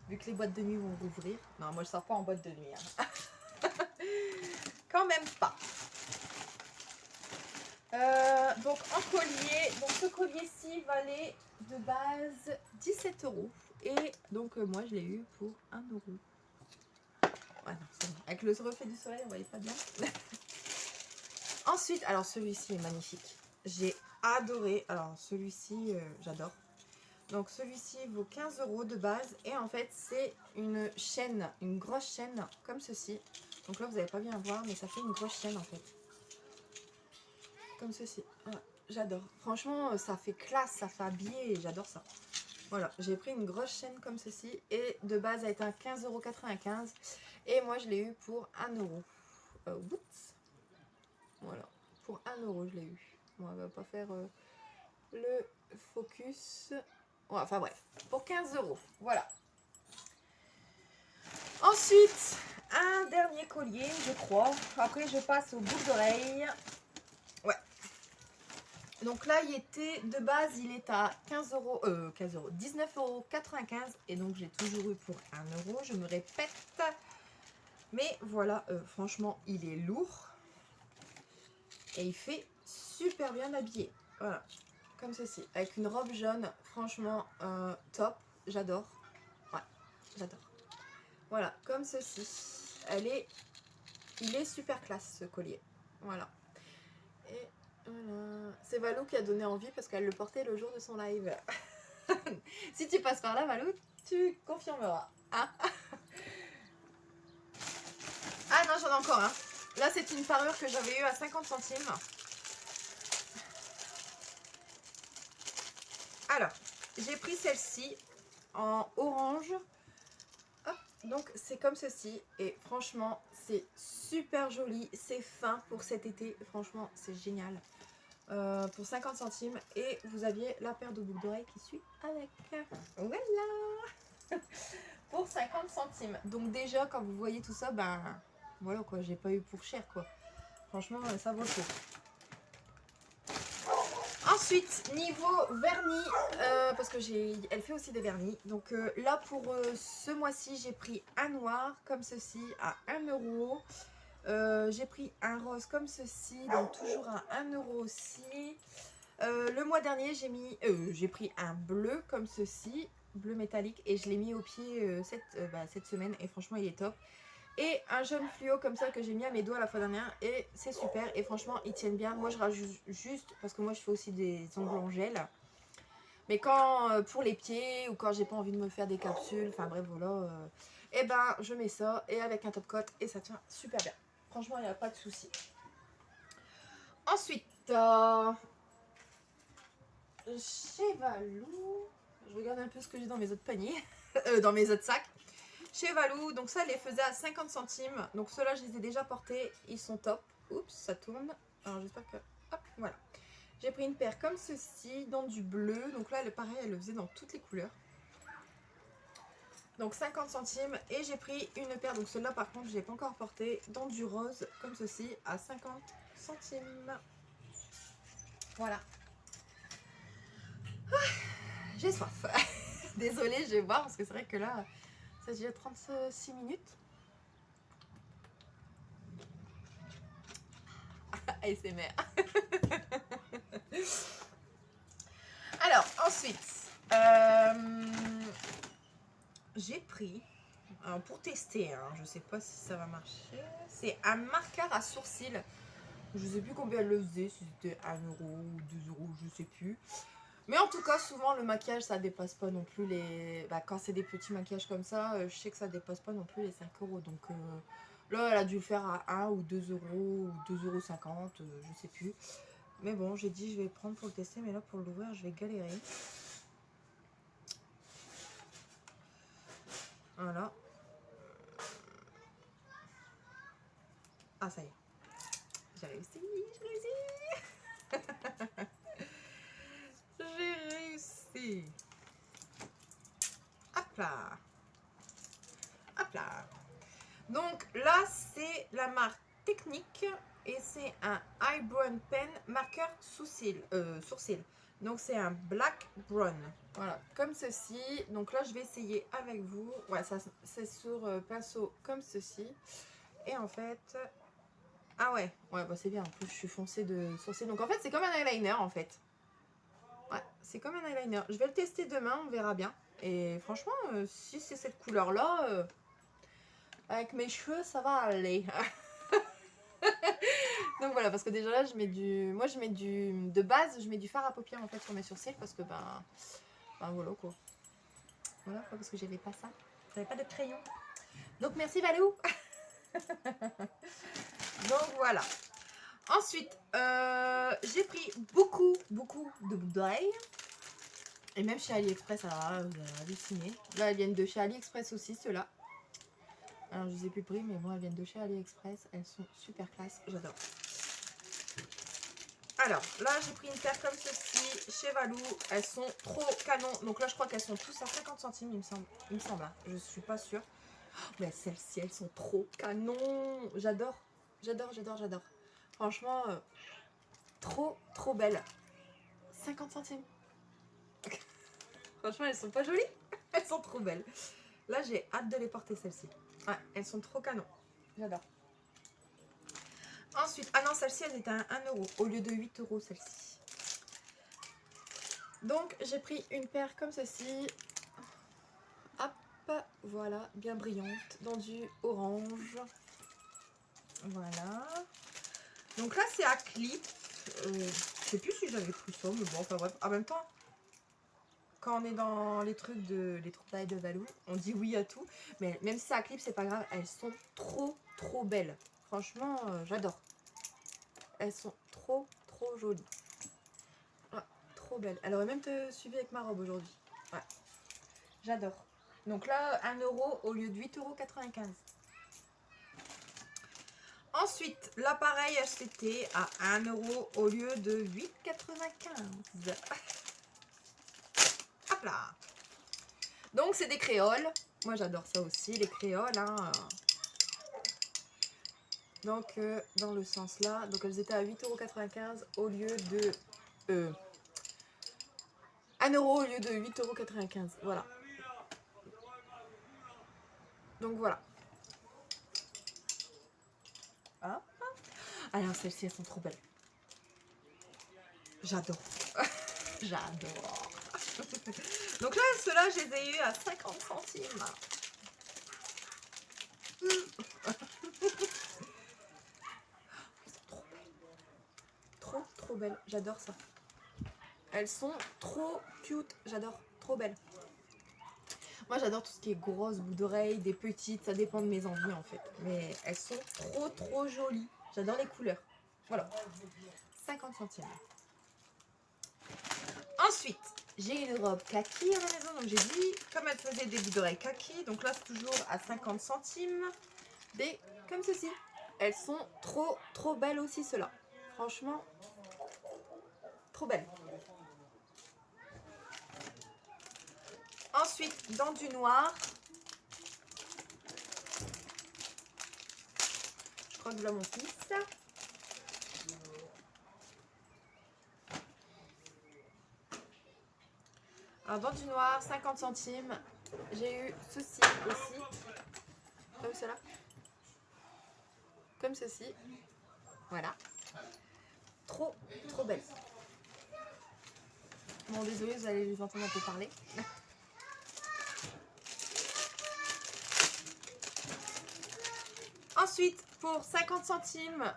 Vu que les boîtes de nuit vont rouvrir. Non, moi je sors pas en boîte de nuit. Hein. Quand même pas. Donc en collier, donc ce collier-ci valait de base 17 euros. Et donc moi je l'ai eu pour 1 euro. Ouais, non, c'est bon. Avec le reflet du soleil, on voyait pas bien. Ensuite, alors celui-ci est magnifique. J'ai adoré. Alors celui-ci, j'adore. Donc celui-ci vaut 15 euros de base. Et en fait, c'est une chaîne, une grosse chaîne comme ceci. Donc là, vous n'allez pas bien voir, mais ça fait une grosse chaîne en fait. Comme ceci. Voilà, j'adore. Franchement, ça fait classe, ça fait habiller et j'adore ça. Voilà, j'ai pris une grosse chaîne comme ceci. Et de base, elle était à 15,95 €. Et moi, je l'ai eu pour 1 euro. Oups. Voilà, pour 1 euro, je l'ai eu. Bon, elle va pas faire le focus. Ouais, enfin bref, pour 15 euros. Voilà. Ensuite, un dernier collier, je crois. Après, je passe aux boucles d'oreilles. Ouais. Donc là, il était de base, il est à 15 euros, 19,95 €. Et donc, j'ai toujours eu pour 1 euro. Je me répète. Mais voilà, franchement, il est lourd. Et il fait super bien habillé. Voilà. Comme ceci. Avec une robe jaune. Franchement, top. J'adore. Ouais, j'adore. Voilà, comme ceci. Il est super classe ce collier. Voilà. Et voilà. C'est Valou qui a donné envie parce qu'elle le portait le jour de son live. Si tu passes par là, Valou, tu confirmeras. Hein. Ah non, j'en ai encore un. Là, c'est une parure que j'avais eue à 50 centimes. Alors, j'ai pris celle-ci en orange. Hop, donc c'est comme ceci et franchement c'est super joli, c'est fin pour cet été, franchement c'est génial. Pour 50 centimes et vous aviez la paire de boucles d'oreilles qui suit avec. Voilà. Pour 50 centimes. Donc déjà quand vous voyez tout ça, ben voilà quoi, j'ai pas eu pour cher quoi. Franchement ça vaut le coup. Ensuite, niveau vernis, parce que elle fait aussi des vernis. Donc là, pour ce mois-ci, j'ai pris un noir comme ceci à 1 euro. J'ai pris un rose comme ceci, donc toujours à 1 euro aussi. Le mois dernier, j'ai pris un bleu comme ceci, bleu métallique, et je l'ai mis au pied cette semaine. Et franchement, il est top. Et un jaune fluo comme ça que j'ai mis à mes doigts la fois dernière et c'est super et franchement ils tiennent bien. Moi je rajoute juste parce que moi je fais aussi des ongles en gel. Mais quand pour les pieds ou quand j'ai pas envie de me faire des capsules, enfin bref voilà, et ben je mets ça et avec un top coat et ça tient super bien. Franchement il n'y a pas de souci. Ensuite, chez Valou, je regarde un peu ce que j'ai dans mes autres paniers, dans mes autres sacs. Chez Valou, donc ça, les faisait à 50 centimes. Donc ceux-là, je les ai déjà portés. Ils sont top. Oups, ça tourne. Alors j'espère que... Hop, voilà. J'ai pris une paire comme ceci, dans du bleu. Donc là, pareil, elle le faisait dans toutes les couleurs. Donc 50 centimes. Et j'ai pris une paire, donc celle-là, par contre, je n'ai pas encore porté, dans du rose, comme ceci, à 50 centimes. Voilà. Ah, j'ai soif. Désolée, je vais boire, parce que c'est vrai que là, ça fait déjà 36 minutes. ASMR. Alors, ensuite, j'ai pris, alors pour tester, hein, je sais pas si ça va marcher, c'est un marqueur à sourcils. Je sais plus combien elle le faisait, si c'était 1 euro ou 2 euros, je sais plus. Mais en tout cas, souvent le maquillage ça dépasse pas non plus les. Bah, quand c'est des petits maquillages comme ça, je sais que ça dépasse pas non plus les 5 euros. Donc là, elle a dû le faire à 1 ou 2 euros ou 2,50 €, je sais plus. Mais bon, j'ai dit je vais prendre pour le tester, mais là pour l'ouvrir, je vais galérer. Voilà. Ah, ça y est. J'ai réussi, j'ai réussi. J'ai réussi. Hop là. Hop là. Donc là, c'est la marque Technique et c'est un eyebrow pen marqueur sourcil. Donc c'est un black brown. Voilà, comme ceci. Donc là, je vais essayer avec vous. Ouais, ça c'est sur pinceau comme ceci. Et en fait, ah ouais, bah c'est bien. En plus, je suis foncée de sourcil. Donc en fait, c'est comme un eyeliner en fait. Ouais, c'est comme un eyeliner. Je vais le tester demain, on verra bien. Et franchement, si c'est cette couleur-là, avec mes cheveux, ça va aller. Donc voilà, parce que déjà là, je mets du... Moi, je mets du... De base, je mets du fard à paupières en fait sur mes sourcils parce que ben voilà quoi. Voilà quoi, parce que j'avais pas ça. J'avais pas de crayon. Donc merci Valou. Donc voilà. Ensuite, j'ai pris beaucoup de boucles d'oreilles. Et même chez AliExpress, alors là, vous avez halluciné. Là, elles viennent de chez AliExpress aussi, ceux-là. Alors, je les ai plus pris, mais bon, elles viennent de chez AliExpress. Elles sont super classe, j'adore. Alors, là, j'ai pris une paire comme ceci, chez Valou. Elles sont trop canon. Donc là, je crois qu'elles sont tous à 50 centimes, il me semble. Hein. Je suis pas sûre. Oh, mais celles-ci, elles sont trop canon. J'adore. J'adore. Franchement, trop belles. 50 centimes. Franchement, elles sont pas jolies. Elles sont trop belles. Là, j'ai hâte de les porter, celles-ci. Ouais, elles sont trop canon. J'adore. Ensuite, ah non, celle-ci, elle était à 1 euro au lieu de 8 euros, celle-ci. Donc, j'ai pris une paire comme ceci. Hop, voilà, bien brillante, dans du orange. Voilà. Donc là, c'est à clip. Je sais plus si j'avais pris ça, mais bon, enfin bref. En même temps, quand on est dans les trucs de les trouvailles de Valou, on dit oui à tout. Mais même si c'est à clip, c'est pas grave. Elles sont trop belles. Franchement, j'adore. Elles sont trop jolies. Ah, trop belles. Elle aurait même te suivi avec ma robe aujourd'hui. Ouais. J'adore. Donc là, 1 euro au lieu de 8,95 €. Ensuite, l'appareil acheté à 1 euro au lieu de 8,95 €. Hop là. Donc c'est des créoles. Moi j'adore ça aussi, les créoles. Hein. Donc dans le sens là, donc elles étaient à 8,95 € au lieu de 1 euro au lieu de 8,95 €. Voilà. Donc voilà. Ah. Alors celles-ci elles sont trop belles. J'adore. J'adore. Donc là, ceux-là, je les ai eu à 50 centimes. Trop belles. J'adore ça. Elles sont trop cute. J'adore. Trop belles. Moi, j'adore tout ce qui est grosses boucles d'oreilles, des petites. Ça dépend de mes envies, en fait. Mais elles sont trop jolies. J'adore les couleurs. Voilà. 50 centimes. Ensuite, j'ai une robe kaki à la maison. Donc, j'ai dit, comme elle faisait des boucles d'oreilles kaki, donc là, c'est toujours à 50 centimes. Des comme ceci. Elles sont trop belles aussi, ceux-là. Franchement, trop belles. Ensuite, dans du noir, je crois que là mon fils. Alors, dans du noir, 50 centimes. J'ai eu ceci aussi. Comme cela. Comme ceci. Voilà. Trop belle. Bon, désolé, vous allez les entendre un peu parler. Ensuite, pour 50 centimes,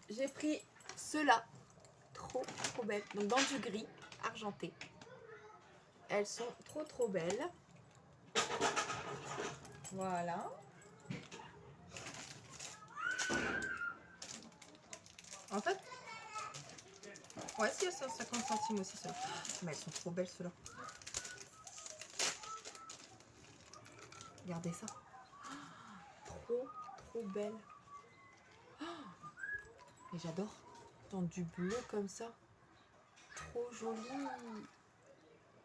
j'ai pris ceux-là. Trop belles. Donc, dans du gris argenté. Elles sont trop belles. Voilà. En fait, ouais, si elles sont 50 centimes aussi, ceux-là. Mais elles sont trop belles, ceux-là. Regardez ça. Trop belle. Et j'adore. Dans du bleu comme ça. Trop joli.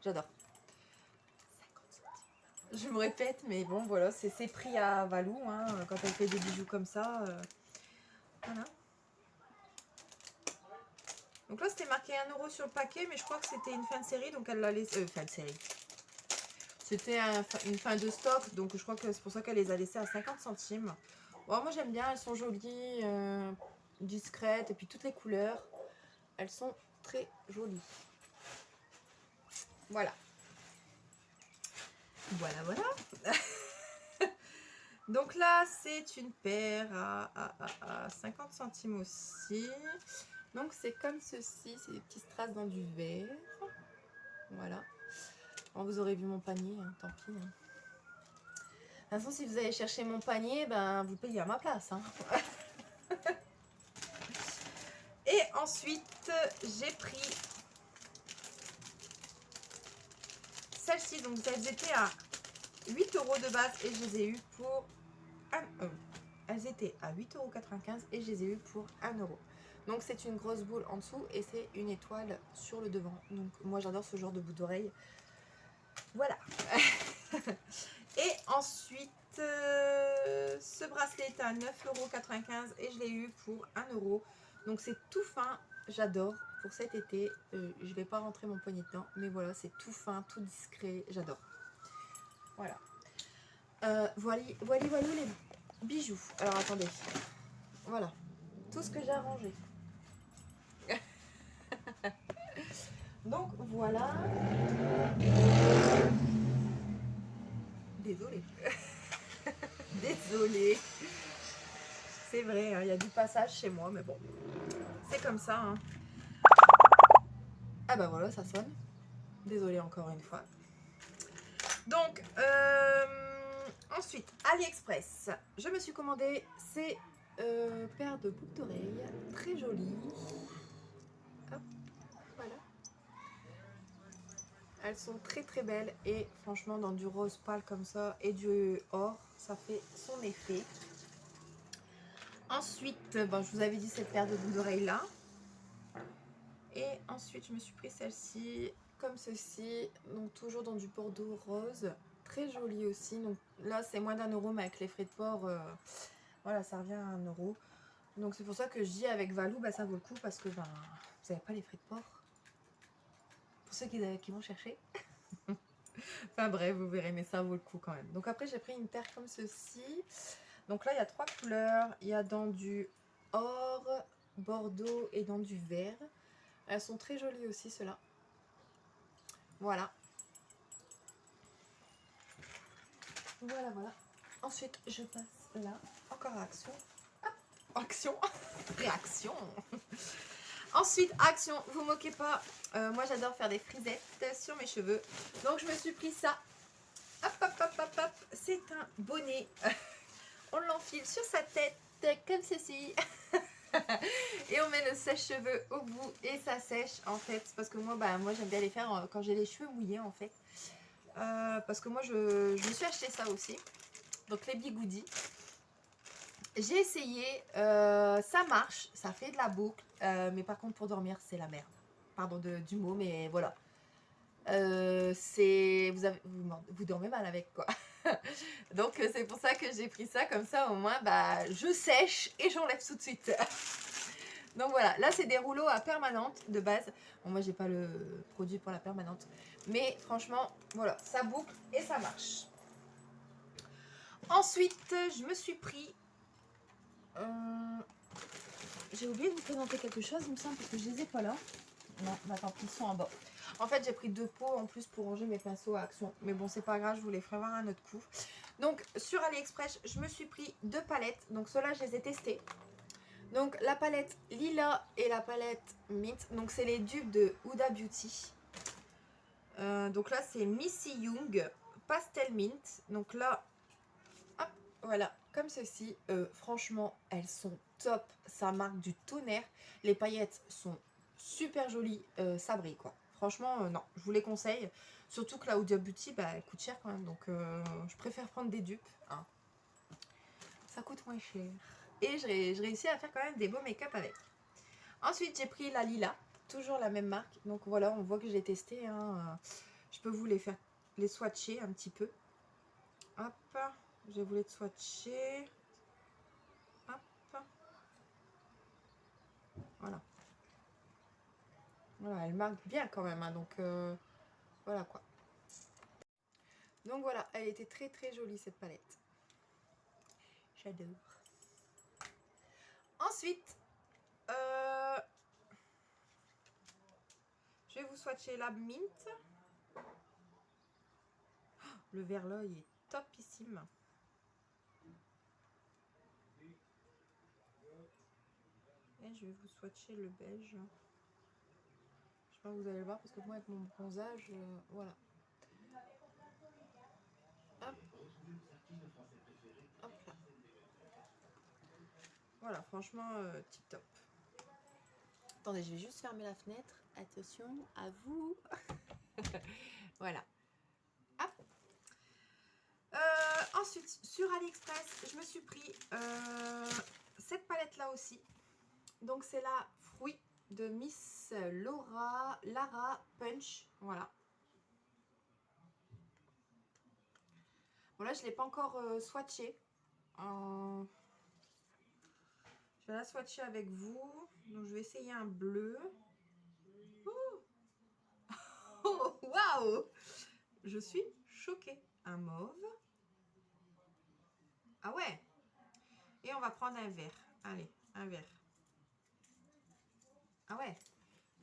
J'adore. 50 centimes. Je me répète, mais bon, voilà, c'est ses prix à Valou, hein, quand elle fait des bijoux comme ça. Voilà. Donc là, c'était marqué 1 euro sur le paquet, mais je crois que c'était une fin de série, donc elle l'a laissé. Fin de série. C'était une fin de stock, donc je crois que c'est pour ça qu'elle les a laissées à 50 centimes. Bon, moi j'aime bien, elles sont jolies, discrètes, et puis toutes les couleurs, elles sont très jolies. Voilà. Voilà. Donc là, c'est une paire à 50 centimes aussi. Donc c'est comme ceci, c'est des petits strass dans du verre. Voilà. Bon, vous aurez vu mon panier, hein, tant pis. Hein. De toute façon, si vous allez chercher mon panier, ben vous payez à ma place. Hein. Et ensuite, j'ai pris celle-ci. Donc elles étaient à 8 € de base et je les ai eues pour 1 €. Elles étaient à 8,95 € et je les ai eues pour 1 €. Donc c'est une grosse boule en dessous et c'est une étoile sur le devant. Donc moi j'adore ce genre de boucle d'oreille. Voilà. Et ensuite, ce bracelet est à 9,95 € et je l'ai eu pour 1 €. Donc c'est tout fin, j'adore. Pour cet été, je vais pas rentrer mon poignet dedans, mais voilà, c'est tout fin, tout discret, j'adore. Voilà. Voilà les bijoux. Alors attendez. Voilà. Tout ce que j'ai arrangé. Donc voilà. Désolée. Désolée. C'est vrai, il y a du passage chez moi, mais bon. C'est comme ça. Hein. Ah bah voilà, ça sonne. Désolée encore une fois. Donc, ensuite, AliExpress. Je me suis commandé ces paires de boucles d'oreilles. Très jolies. Hop, voilà. Elles sont très très belles et franchement dans du rose pâle comme ça et du or, ça fait son effet. Ensuite, bon, je vous avais dit cette paire de boucles d'oreilles là. Et ensuite, je me suis pris celle-ci, comme ceci, donc toujours dans du bordeaux rose, très jolie aussi. Donc là, c'est moins d'1 €, mais avec les frais de port, voilà, ça revient à 1 €. Donc c'est pour ça que je dis avec Valou, bah, ça vaut le coup parce que ben, vous n'avez pas les frais de port. Pour ceux qui vont chercher. Enfin bref, vous verrez, mais ça vaut le coup quand même. Donc après, j'ai pris une paire comme ceci. Donc là, il y a 3 couleurs. Il y a dans du or, bordeaux et dans du vert. Elles sont très jolies aussi, ceux-là. Voilà. Voilà, voilà. Ensuite, je passe là. Encore à action. Ah, action. Réaction. Ensuite, action. Vous moquez pas. Moi, j'adore faire des frisettes sur mes cheveux. Donc, je me suis pris ça. Hop, hop, hop, hop, hop. C'est un bonnet. On l'enfile sur sa tête comme ceci. Et on met le sèche-cheveux au bout et ça sèche en fait. Parce que moi, moi j'aime bien les faire quand j'ai les cheveux mouillés en fait. Parce que moi, je me suis acheté ça aussi. Donc les bigoudis. J'ai essayé, ça marche, ça fait de la boucle, mais par contre pour dormir c'est la merde. Pardon du mot, mais voilà. Vous dormez mal avec quoi. Donc c'est pour ça que j'ai pris ça, comme ça au moins je sèche et j'enlève tout de suite. Donc voilà, là c'est des rouleaux à permanente de base. Bon, moi j'ai pas le produit pour la permanente, mais franchement voilà, ça boucle et ça marche. Ensuite je me suis pris j'ai oublié de vous présenter quelque chose, il me semble, parce que je les ai pas là. Non, attends, ils sont en bas. En fait, j'ai pris 2 pots en plus pour ranger mes pinceaux à Action. Mais bon, c'est pas grave, je vous les ferai voir un autre coup. Donc, sur AliExpress, je me suis pris 2 palettes. Donc, ceux-là, je les ai testés. Donc, la palette Lila et la palette Mint. Donc, c'est les dupes de Huda Beauty. Donc là, c'est Missy Young Pastel Mint. Donc là, hop, voilà, comme ceci. Franchement, elles sont top. Ça marque du tonnerre. Les paillettes sont super jolies. Ça brille quoi. Franchement, non, je vous les conseille. Surtout que la Huda Beauty, elle coûte cher quand même. Donc, je préfère prendre des dupes. Hein. Ça coûte moins cher. Et je réussis à faire quand même des beaux make-up avec. Ensuite, j'ai pris la Lila. Toujours la même marque. Donc voilà, on voit que j'ai testé. Hein. Je peux vous les swatcher un petit peu. Hop. Je vais vous les swatcher. Hop. Voilà. Voilà, elle marque bien quand même. Hein, donc, voilà quoi. Donc voilà, elle était très très jolie cette palette. J'adore. Ensuite, je vais vous swatcher la Mint. Le vert là, il est topissime. Et je vais vous swatcher le beige. Je sais pas, vous allez le voir parce que moi avec mon bronzage, voilà. Hop. Hop là. Voilà, franchement, tip top. Attendez, je vais juste fermer la fenêtre. Attention, à vous. Voilà. Hop. Ensuite, sur AliExpress, je me suis pris cette palette là aussi. Donc c'est la fruit de Miss Lara Punch. Voilà. Bon là je ne l'ai pas encore swatché. Je vais la swatcher avec vous. Donc je vais essayer un bleu. Oh waouh! Je suis choquée. Un mauve. Ah ouais! Et on va prendre un vert. Allez, un vert. Ah ouais!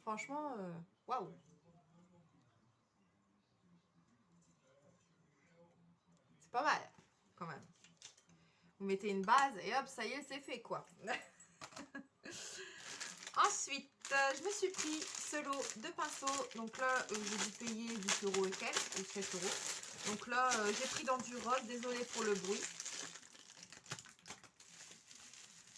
Franchement, waouh! C'est pas mal, quand même. Vous mettez une base et hop, ça y est, c'est fait, quoi. Ensuite, je me suis pris ce lot de pinceaux. Donc là, j'ai dû payer 10 € et quelques, ou 7 €. Donc là, j'ai pris dans du rose. Désolée pour le bruit.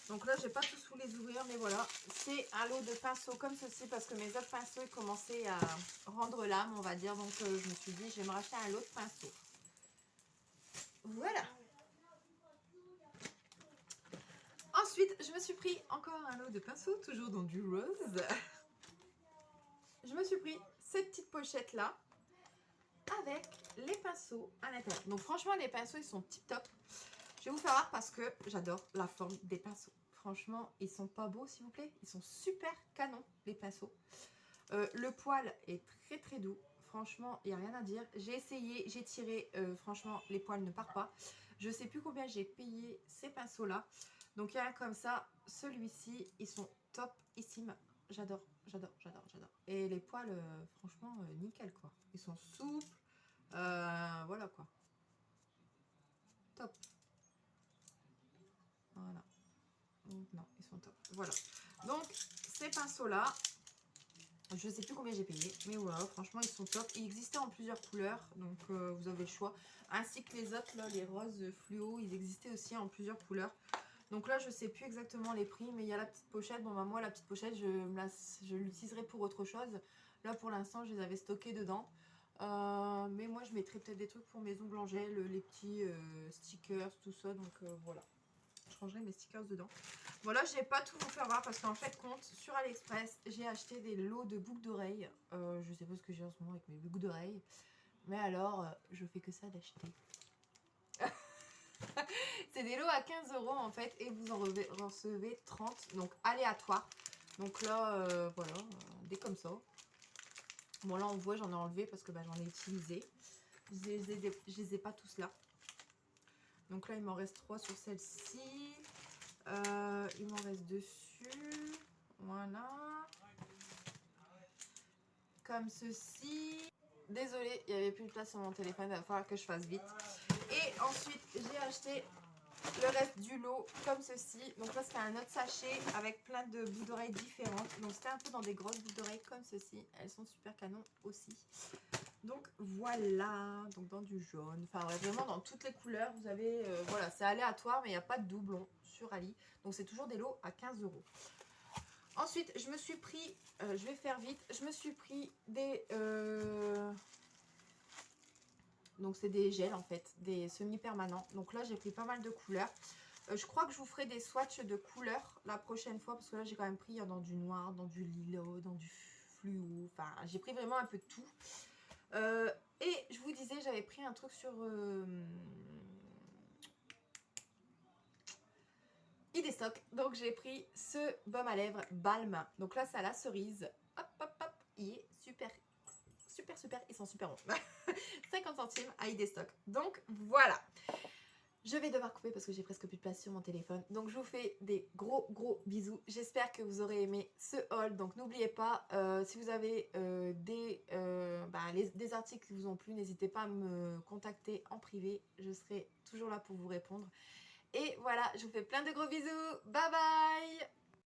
Donc là, je vais pas tous vous les ouvrir, mais voilà. C'est un lot de pinceaux comme ceci parce que mes autres pinceaux ils commençaient à rendre l'âme, on va dire. Donc je me suis dit, je vais me racheter un lot de pinceaux. Voilà. Ensuite, je me suis pris encore un lot de pinceaux, toujours dans du rose. Je me suis pris cette petite pochette là avec les pinceaux à l'intérieur. Donc franchement, les pinceaux, ils sont tip top. Je vais vous faire voir parce que j'adore la forme des pinceaux. Franchement, ils sont pas beaux, s'il vous plaît. Ils sont super canons, les pinceaux. Le poil est très très doux. Franchement, il n'y a rien à dire. J'ai essayé, j'ai tiré. Franchement, les poils ne partent pas. Je sais plus combien j'ai payé ces pinceaux-là. Donc, il y a un comme ça. Celui-ci, ils sont topissimes. J'adore, j'adore, j'adore, j'adore. Et les poils, franchement, nickel, quoi. Ils sont souples. Voilà, quoi. Top. Voilà. Non, ils sont top. Voilà. Donc, ces pinceaux-là, je ne sais plus combien j'ai payé, mais voilà, franchement, ils sont top. Ils existaient en plusieurs couleurs, donc vous avez le choix. Ainsi que les autres, là, les roses fluo, ils existaient aussi en plusieurs couleurs. Donc là, je ne sais plus exactement les prix, mais il y a la petite pochette. Bon, bah, moi, la petite pochette, je l'utiliserai pour autre chose. Là, pour l'instant, je les avais stockés dedans. Mais moi, je mettrai peut-être des trucs pour mes ongles en gel, les petits stickers, tout ça. Donc voilà. Je rangerai mes stickers dedans. Voilà, je vais pas tout vous faire voir parce qu'en fait, compte, sur AliExpress, j'ai acheté des lots de boucles d'oreilles. Je sais pas ce que j'ai en ce moment avec mes boucles d'oreilles. Mais alors, je fais que ça d'acheter. C'est des lots à 15 € en fait et vous en recevez 30. Donc aléatoire. Donc là, voilà, des comme ça. Bon là, on voit, j'en ai enlevé parce que bah, j'en ai utilisé. Je les ai pas tous là. Donc là, il m'en reste 3 sur celle-ci. Il m'en reste dessus. Voilà. Comme ceci. Désolée, il n'y avait plus de place sur mon téléphone. Il va falloir que je fasse vite. Et ensuite, j'ai acheté le reste du lot comme ceci. Donc là, c'était un autre sachet avec plein de boucles d'oreilles différentes. Donc c'était un peu dans des grosses boucles d'oreilles comme ceci. Elles sont super canon aussi. Donc voilà, donc dans du jaune, enfin ouais, vraiment dans toutes les couleurs, vous avez, voilà, c'est aléatoire mais il n'y a pas de doublon sur Ali. Donc c'est toujours des lots à 15 €. Ensuite, je me suis pris, je vais faire vite, je me suis pris des, donc c'est des gels en fait, des semi-permanents. Donc là j'ai pris pas mal de couleurs. Je crois que je vous ferai des swatchs de couleurs la prochaine fois parce que là j'ai quand même pris dans du noir, dans du lilas, dans du fluo, enfin j'ai pris vraiment un peu de tout. Et je vous disais, j'avais pris un truc sur Idestock. Donc j'ai pris ce baume à lèvres Balm. Donc là, c'est à la cerise. Hop, hop, hop. Il est super, super, super. Ils sont super bons. 50 centimes à Idestock. Donc voilà. Je vais devoir couper parce que j'ai presque plus de place sur mon téléphone. Donc je vous fais des gros gros bisous. J'espère que vous aurez aimé ce haul. Donc n'oubliez pas, si vous avez des articles qui vous ont plu, n'hésitez pas à me contacter en privé. Je serai toujours là pour vous répondre. Et voilà, je vous fais plein de gros bisous. Bye bye!